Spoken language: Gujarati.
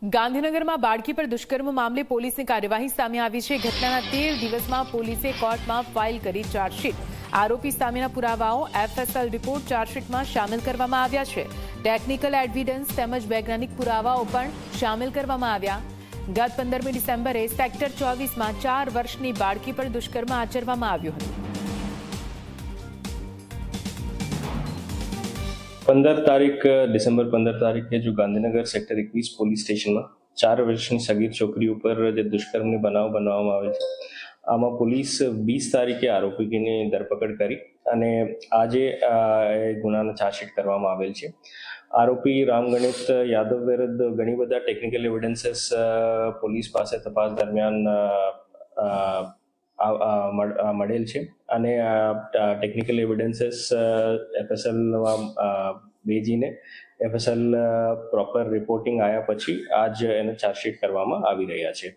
ગાંધીનગરમાં બાળકી પર દુષ્કર્મ મામલે પોલીસની કાર્યવાહી સામે આવી છે। ઘટનાના 13 દિવસમાં પોલીસે કોર્ટમાં ફાઇલ કરી ચાર્જશીટ। આરોપી સામેના પુરાવાઓ એફએસએલ રિપોર્ટ ચાર્જશીટમાં સામેલ કરવામાં આવ્યા છે। ટેકનિકલ એવિડન્સ તેમજ વૈજ્ઞાનિક પુરાવાઓ પણ સામેલ કરવામાં આવ્યા। ગત 15મી ડિસેમ્બરે સેક્ટર 24માં 4 વર્ષની બાળકી પર દુષ્કર્મ આચરવામાં આવ્યું હતું। 15 दिसंबर 15 तारीखे जो गांधीनगर सेक्टर 21 પોલીસ સ્ટેશનમાં 4 વર્ષની સગીર છોકરી ઉપર જે દુષ્કર્મની બનાવ બનાવવામાં આવે છે, આમાં પોલીસ 20 તારીખે આરોપીની ધરપકડ કરી અને આજે ગુનાનો ચાર્જશીટ કરવામાં આવેલ છે। આરોપી રામગણિત યાદવ વિરુદ્ધ ઘણી બધા ટેકનિકલ એવિડન્સીસ પોલીસ પાસે તપાસ દરમિયાન મળેલ છે અને ટેકનિકલ એવિડન્સીસ એફએસએલમાં ભેજીને એફએસએલ પ્રોપર રિપોર્ટિંગ આવ્યા પછી આજ એને ચાર્જશીટ કરવામાં આવી રહ્યા છે।